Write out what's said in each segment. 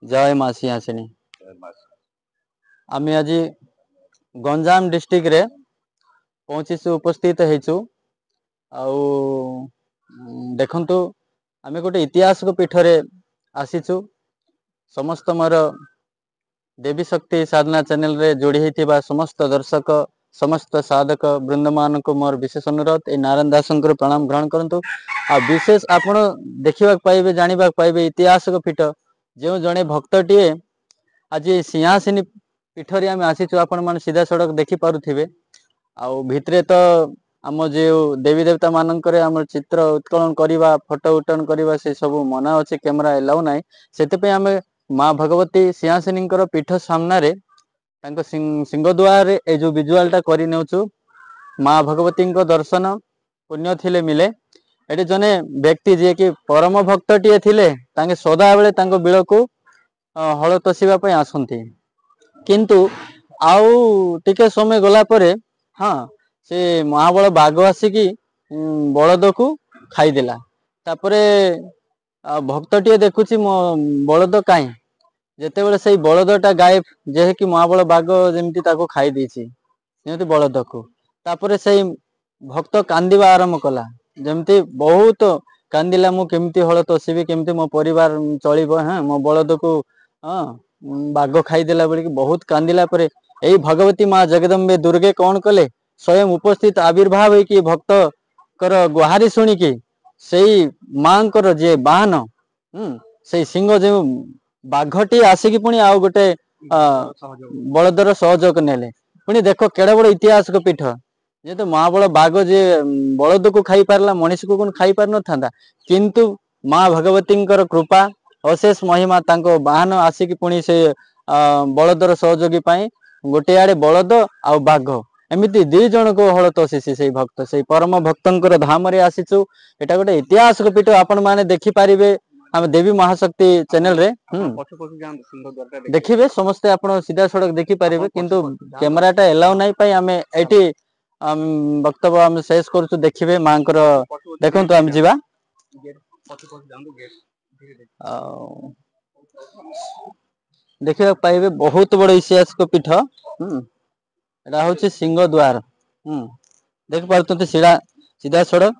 जय माँ सिंहासिनी। आम आज गंजाम डिस्ट्रिक्ट रे पहुँची उपस्थित हेचु आउ देखंतु आमे गोटे ऐतिहासिक पीठ रे आसीचु समस्त मोर देवी शक्ति साधना चैनल रे जोड़ी होइथिबा समस्त दर्शक समस्त साधक वृंद मान को मोर विशेष अनुरोध ए नारायण दासंकर प्रणाम ग्रहण करंतु आ विशेष आपण देखिबा पाइबे जानिबा पाइबे ऐतिहासिक पीठ जो जड़े भक्तटीए आज सिंहासिनी पीठरे आम आसीचु आपण मान सीधा सड़क देखि पारुथिबे आउ भितरे तो आम जो देवी देवता मानक आम चित्र उत्कलन करवा फोटो उत्तोलन करवा से सब मना अच्छे कैमेरा एलाउ ना से आम माँ भगवती सिंहासिनी पीठ सामने सिंहद्वार ए जो विजुआलटा कर माँ भगवती दर्शन पुण्य थिले मिले एटी जने व्यक्ति जी कि परम भक्तटीए थिले तांके सदा बेले बिल को हल तोषिबा पई आसंती किंतु आउ टिके समय गला परे हाँ से महाबल बाघ आसिकी बलद को खाईदेला तापरे भक्तटीए देखुची मो बलद काई जेतेबेले से बलदटा गायब जे कि महाबल बाघ जेमती ताको खाई देछि जेमती बलद को तापरे से भक्त कांदिबा आरंभ कला जेमती बहुत कांदिला मु केमती हल तोषिबी केमती मो परिवार चलिबो हाँ मो बलद को हाँ बाघ खाईदेला बेल बहुत कांदिला परे यही भगवती माँ जगदम्बे दुर्गे कौन कले स्वयं उपस्थित आविर्भाव होगी भक्त कर गुहारी शुणिकी से माँ जे बाहन से सिंह जो बाघटी आसिकी पुणी आउ गोटे बलदर सहयोग नेले पुणी देख केड़े बड़ ऐतिहासिक पीठ जेहेतु महाबल बाघ जे बलद को खाई पारला मनीष को खाई पार न था किंतु माँ भगवती कृपा अशेष महिमा तांको बाहन आसिकी पुणी से बलदर सहयोगी गोटे आड़े बलद आउ बाघ एमती दी जन को हल तोषिसी से भक्त से परम भक्तर धाम रे आसीचु एटा गोटे ऐतिहासिक पीठ आपण माने देखि पारिबे आम देवी महाशक्ति चैनल रे देखिबे समस्ते आपण सीधा सड़क देखि पारिबे किंतु कैमराटा एलाउ नाइ पाई आमे एठी वक्तव्य आम शेष करूछु देखिबे मांकर देखंतु आम जिबा देखिबा पाइबे बहुत बड़ ऐतिहासिक पीठ एटा होछि सिंह द्वार देख पारुछंती सीधा सड़क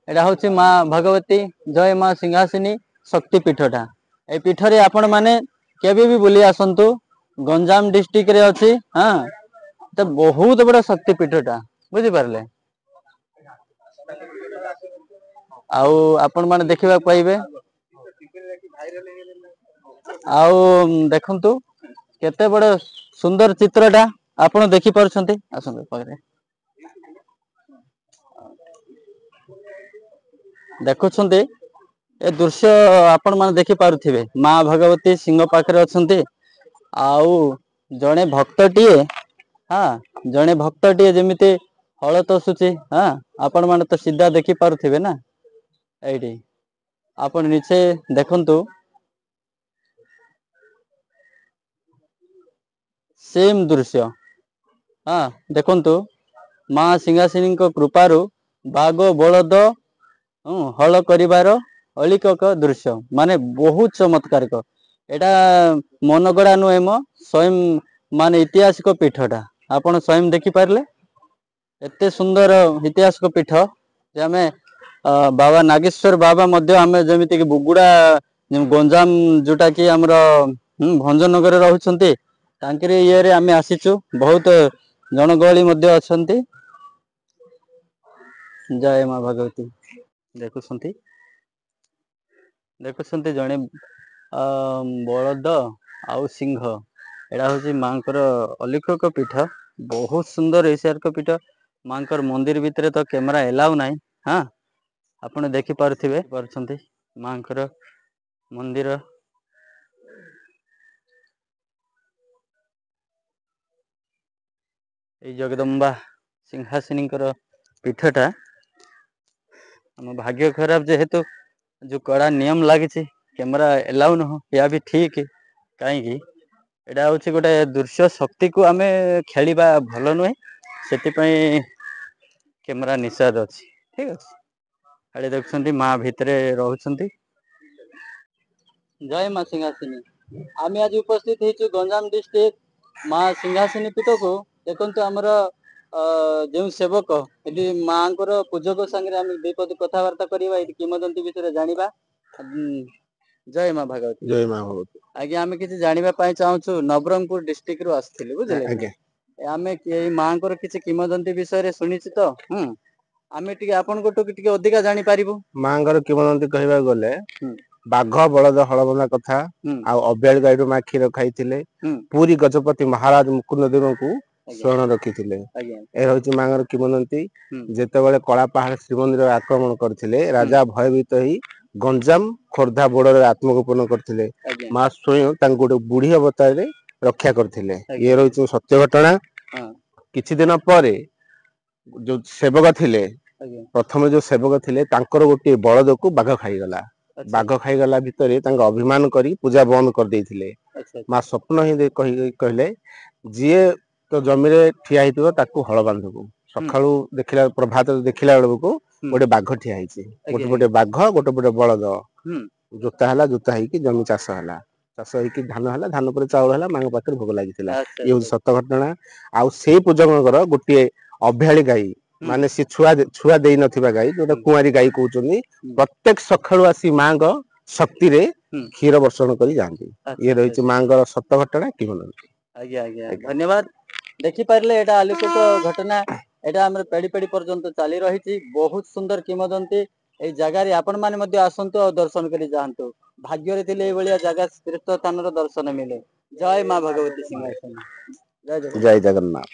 एटा होछि माँ भगवती जय माँ सिंहासिनी शक्ति पीठटा ए पीठरे आपण माने केबे भी बुली आसंतु गंजाम डिस्ट्रिक्ट रे अछि हाँ तो बहुत बड़ा शक्ति पीठटा बुझी पारले आउ आपण माने देखिबा पाइबे आउ देखंतु केते बड़ सुंदर चित्रटा आपण देखि पारुछंती आसंतु पाखरे देखुछंती ए दृश्य आपण माने देखि पारुथिबे माँ भगवती सिंह पाखरे अछंती आउ जड़े भक्तटीए हाँ जड़े भक्तटीए जेमिति हल तोषुची हाँ आपण माने तो सीधा देखि पारुथिबे ना एठी आपण निचे देखंतु सेम दृश्य हाँ देखंतु माँ सिंहासिनी कृपारु बाघ बलद हल करिवार अलिकक दृश्य माने बहुत चमत्कारिक एटा मनगड़ा नुहेम स्वयं माने ऐतिहासिक पीठटा आपण स्वयं देखि पारले एते सुंदर ऐतिहासिक पीठ जे आमे बाबा नागेश्वर बाबा मध्य आमे जेमिति कि बुगुड़ा गंजाम जोटा कि हमर भंजनगर रहउछंती तांकरे ये रे आमे आसीचु बहुत जनगहली मध्य अछंती जय माँ भगवती देखुछंती जने बलद आउ सिंह एटा हूँ माँकर अलिखक पीठ बहुत सुंदर ऐतिहासिक पीठ माँकर मंदिर भितर तो कैमरा एलाउ नाइ हाँ आपण देखि पारुथिबे पारुछंती माँकर मंदिर जगदम्बा सिंहासिनी पीठटा हम भाग्य खराब जेहेतु जो कड़ा नियम लगी कैमरा एलाउ न या भी ठीक कहीं एटा हूँ गोटे दृश्य शक्ति को आमे खेलिबा भल नुहे से कैमरा निषेध अच्छी ठीक अच्छे अड़े देखुं माँ भितर रोच जय माँ सिंहासिनी आम आज उपस्थित हो गंजाम डिस्ट्रिक्ट माँ सिंहासिनी पीठ को देखो आमर जो सेवक ये माँ पूजक सांगे आम दुपद कथबार्ता करवा किमदंती विषय जाना। जय माँ भागवती। जय माँ भगवती। आज्ञा आम कि जानापी चाहूँ नवरंगपुर डिस्ट्रिक्ट रु आसलु बुझे आम माँ कि किमदंती विषय शुणी तो आम आपण अधिका जापर माँ किमदंती कहवा गले बाघ बलद हलबंदा कथा अबेल गाई माँ क्षीर खाई पुरी गजपति महाराज मुकुंद देव को शरण रखी ए माँ किमदंती जिते कला पहाड़ श्रीमंदिर आक्रमण करते राजा भयभीत ही गंजाम खोर्धा बोर्डर आत्मगोपन करते माँ स्वयं गोटे बुढ़ी अवतार रक्षा करते ये रही सत्य घटना। किछि दिन पर जो सेवक थिले प्रथम जो सेवक थिले गोटे बलद को बाघ खाईगला बाघ खाईगला भितर अभिमान करी पूजा बंद कर देथिले। माँ स्वप्न ही कहले जी तो जमी ठिया होइतिबो ताकू हल बांधबू सकाळू देखिला प्रभात देखिला बेलू गोटे बाघ ठिया होइछि गोटे गोटे बाघ गोटे गोटे बलद जोता है जोता है जमी चाष है चाष होगी धान है धान पर चाउल है माँ पाखे भोग लगी ये हूँ सत घटना। आउ से पूजक गोटे अभ्याली गाई माने सी छुआ दे नथिबा गाई जोटा कुआरी गाई कहउछनी प्रत्येक सखाळु आसी माँ शक्ति रे क्षीर वर्षण करी जाती ये रही माँ सत घटना कि आज्ञा आज्ञा धन्यवाद देखि पारले एटा आलोकित घटना एटा हमर पेड़ी पेड़ी पर्यंत चली रही बहुत सुंदर किमदंती ए जगार आपण माने मध्य आसंतु और दर्शन करी जातु भाग्य रे थिले ए भलिया जगह तीर्थ स्थान दर्शन मिले। जय माँ भगवती सिंहासनी। जय जगन्नाथ।